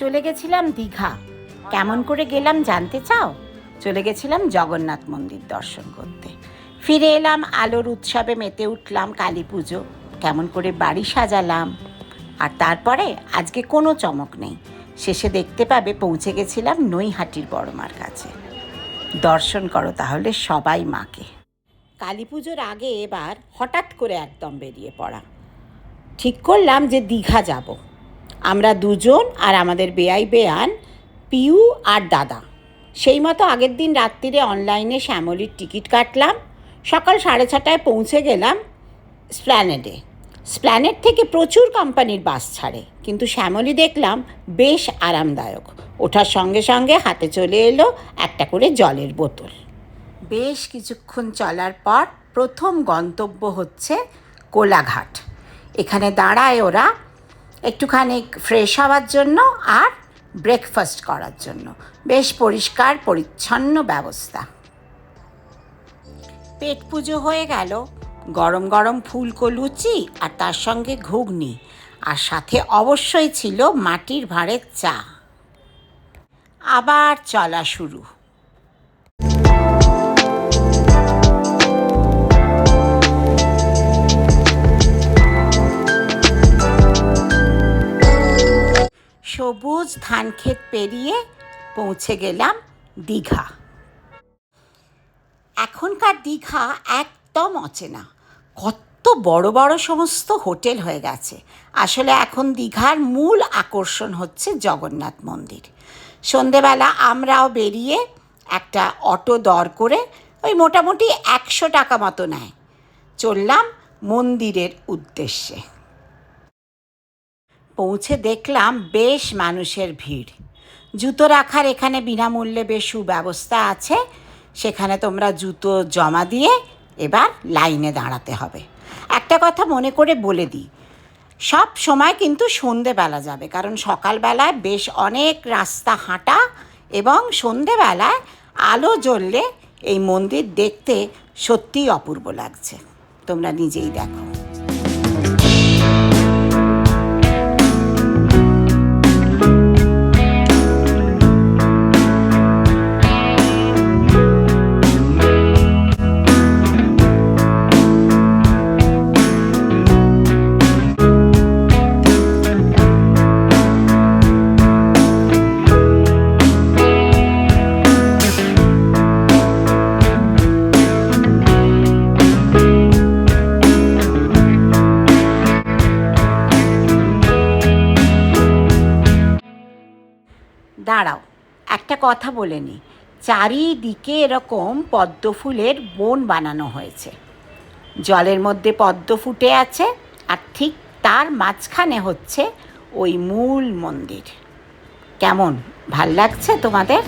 চলে গেছিলাম দীঘা। কেমন করে গেলাম জানতে চাও? চলে গেছিলাম জগন্নাথ মন্দির দর্শন করতে। ফিরে এলাম, আলোর উৎসবে মেতে উঠলাম, কালী পুজো কেমন করে বাড়ি সাজালাম। আর তারপরে আজকে কোনো চমক নেই, শেষে দেখতে পাবে পৌঁছে গেছিলাম নৈহাটির বড়মার কাছে। দর্শন করো তাহলে সবাই মাকে। কালী পুজোর আগে এবার হঠাৎ করে একদম বেরিয়ে পড়া। ঠিক করলাম যে দীঘা যাব। আমরা দুজন আর আমাদের বেয়ান পিউ আর দাদা। সেই মতো আগের দিন রাত্রিরে অনলাইনে শ্যামলীর টিকিট কাটলাম। সকাল 6:30টায় পৌঁছে গেলাম স্প্ল্যানেডে। স্প্ল্যানেড থেকে প্রচুর কোম্পানির বাস ছাড়ে, কিন্তু শ্যামলী দেখলাম বেশ আরামদায়ক। ওঠার সঙ্গে সঙ্গে হাতে চলে এলো একটা করে জলের বোতল। বেশ কিছুক্ষণ চলার পর প্রথম গন্তব্য হচ্ছে কোলাঘাট। এখানে দাঁড়ায় ওরা একটুখানি ফ্রেশ হওয়ার জন্য আর ব্রেকফাস্ট করার জন্য। বেশ পরিষ্কার পরিচ্ছন্ন ব্যবস্থা। পেট পুজো হয়ে গেল। গরম গরম ফুলকো লুচি আর তার সঙ্গে ঘুগনি, আর সাথে অবশ্যই ছিল মাটির ভাঁড়ের চা। আবার চলা শুরু। সবুজ ধানক্ষেত পেরিয়ে পৌঁছে গেলাম দীঘা। এখনকার দীঘা একদম অচেনা, কত বড় বড় সমস্ত হোটেল হয়ে গেছে। আসলে এখন দীঘার মূল আকর্ষণ হচ্ছে জগন্নাথ মন্দির। সন্ধেবেলা আমরাও বেরিয়ে একটা অটো দর করে, ওই মোটামুটি 100 টাকা মতো নেয়, চললাম মন্দিরের উদ্দেশ্যে। পৌঁছে দেখলাম বেশ মানুষের ভিড়। জুতো রাখার এখানে বিনামূল্যে বেশ সুব্যবস্থা আছে। সেখানে তোমরা জুতো জমা দিয়ে এবার লাইনে দাঁড়াতে হবে। একটা কথা মনে করে বলে দিই, সব সময় কিন্তু সন্ধেবেলা যাবে, কারণ সকালবেলায় বেশ অনেক রাস্তা হাঁটা এবং সন্ধেবেলায় আলো জ্বললে এই মন্দির দেখতে সত্যিই অপূর্ব লাগছে। তোমরা নিজেই দেখো। দাঁড়াও, একটা কথা বলে নি, চারিদিকে এরকম পদ্ম ফুলের বন বানানো হয়েছে। জলের মধ্যে পদ্ম ফুটে আছে, আর ঠিক তার মাঝখানে হচ্ছে ওই মূল মন্দির। কেমন ভাল লাগছে তোমাদের?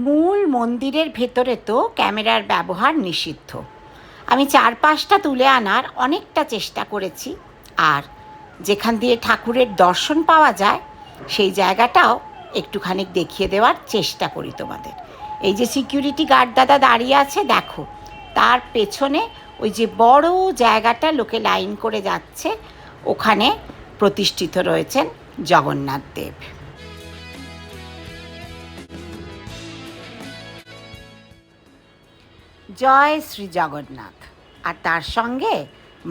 মূল মন্দিরের ভেতরে তো ক্যামেরার ব্যবহার নিষিদ্ধ। আমি 4-5টা তুলে আনার অনেকটা চেষ্টা করেছি, আর যেখান দিয়ে ঠাকুরের দর্শন পাওয়া যায় সেই জায়গাটাও একটুখানি দেখিয়ে দেওয়ার চেষ্টা করি তোমাদের। এই যে সিকিউরিটি গার্ড দাদা দাঁড়িয়ে আছে দেখো, তার পেছনে ওই যে বড় জায়গাটা লোকে লাইন করে যাচ্ছে, ওখানে প্রতিষ্ঠিত রয়েছেন জগন্নাথ দেব। জয় শ্রী জগন্নাথ। আর তার সঙ্গে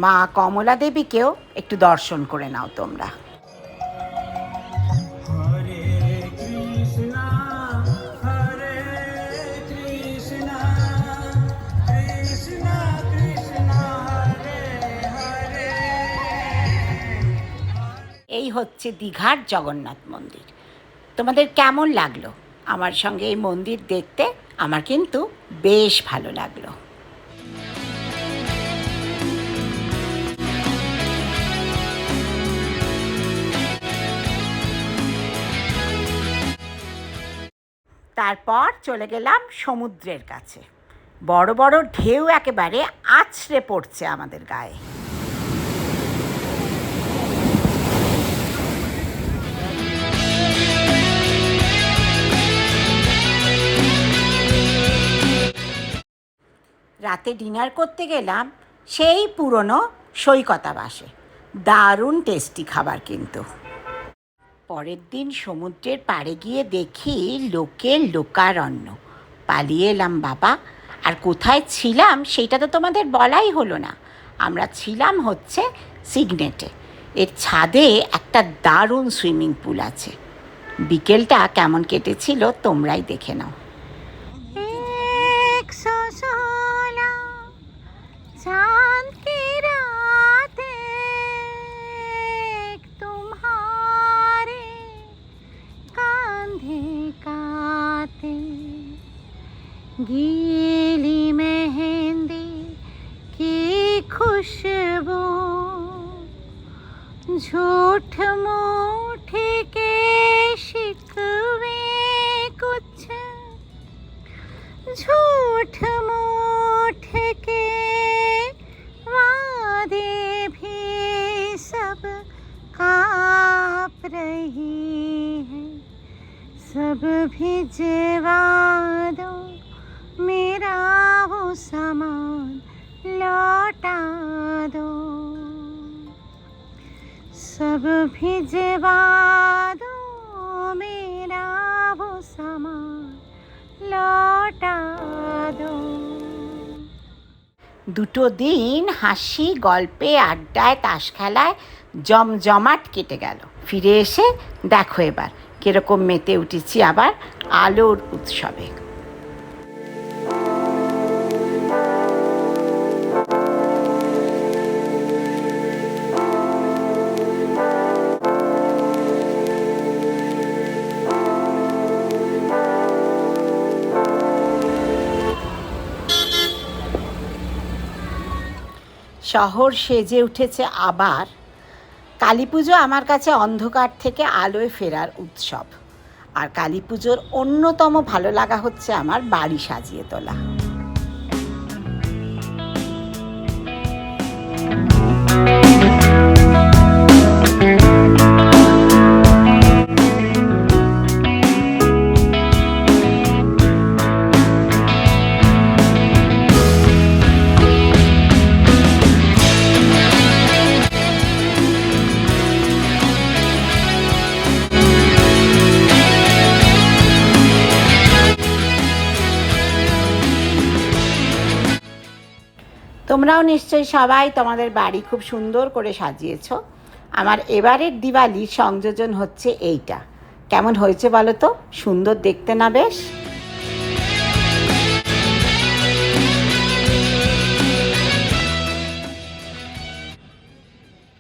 মা কমলা দেবীকেও একটু দর্শন করে নাও তোমরা। এই হচ্ছে দীঘার জগন্নাথ মন্দির। তোমাদের কেমন লাগলো আমার সঙ্গে এই মন্দির দেখতে? আমার কিন্তু বেশ ভালো লাগলো। তারপর চলে গেলাম সমুদ্রের কাছে। বড় বড় ঢেউ একেবারে আছড়ে পড়ছে আমাদের গায়ে। রাতে ডিনার করতে গেলাম সেই পুরনো সৈকতাবাসে। দারুণ টেস্টি খাবার কিন্তু। পরের দিন সমুদ্রের পাড়ে গিয়ে দেখি লোকের লোকারণ্য। পালিয়ে এলাম বাবা। আর কোথায় ছিলাম সেটা তো তোমাদের বলাই হলো না। আমরা ছিলাম হচ্ছে সিগনেটে। এর ছাদে একটা দারুণ সুইমিং পুল আছে। বিকেলটা কেমন কেটেছিল তোমরাই দেখে নাও। चांद की रातें तुम्हारे कांधे काते, गीली मेहंदी की खुशबू, झूठ मूठ के शिकवे कुछ, झूठ मूठ के काँप रही है, सब भिजवा दो मेरा वो सामान लौटा दो, सब भिजवा दो मेरा वो सामान लौटा दो। দুটো দিন হাসি গল্পে আড্ডায় তাস খেলায় জমজমাট কেটে গেল। ফিরে এসে দেখো এবার কিরকম মেতে উঠেছি আবার আলোর উৎসবে। শহর সেজে উঠেছে আবার। কালী পুজো আমার কাছে অন্ধকার থেকে আলোয় ফেরার উৎসব। আর কালী পুজোর অন্যতম ভালো লাগা হচ্ছে আমার বাড়ি সাজিয়ে তোলা। তোমরাও নিশ্চয়ই সবাই তোমাদের বাড়ি খুব সুন্দর করে সাজিয়েছ। আমার এবারের দিওয়ালির সংযোজন হচ্ছে এইটা। কেমন হয়েছে বলো তো? সুন্দর দেখতে না বেশ?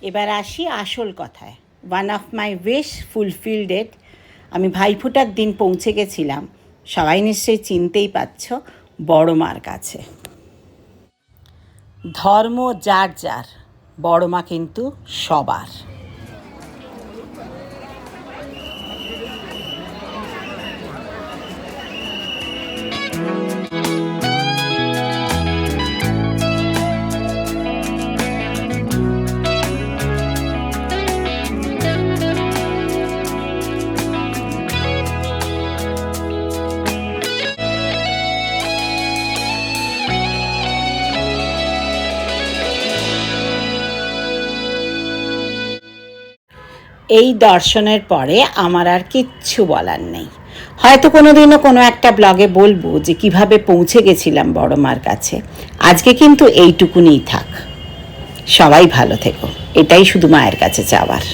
এবার আসি আসল কথায়। One of my wish fulfilled it. আমি ভাইফোঁটার দিন পৌঁছে গেছিলাম, সবাই নিশ্চয়ই চিনতেই পারছ, বড় মার কাছে। ধর্ম যার যার, বড় মা কিন্তু সবার। এই দর্শনের পরে আমার আর কিচ্ছু বলার নেই। হয়তো কোনোদিনও কোনো একটা ব্লগে বলবো যে কিভাবে পৌঁছে গেছিলাম বড় মার কাছে। আজকে কিন্তু এইটুকুনিই থাক। সবাই ভালো থেকো, এটাই শুধু মায়ের কাছে চাওয়ার।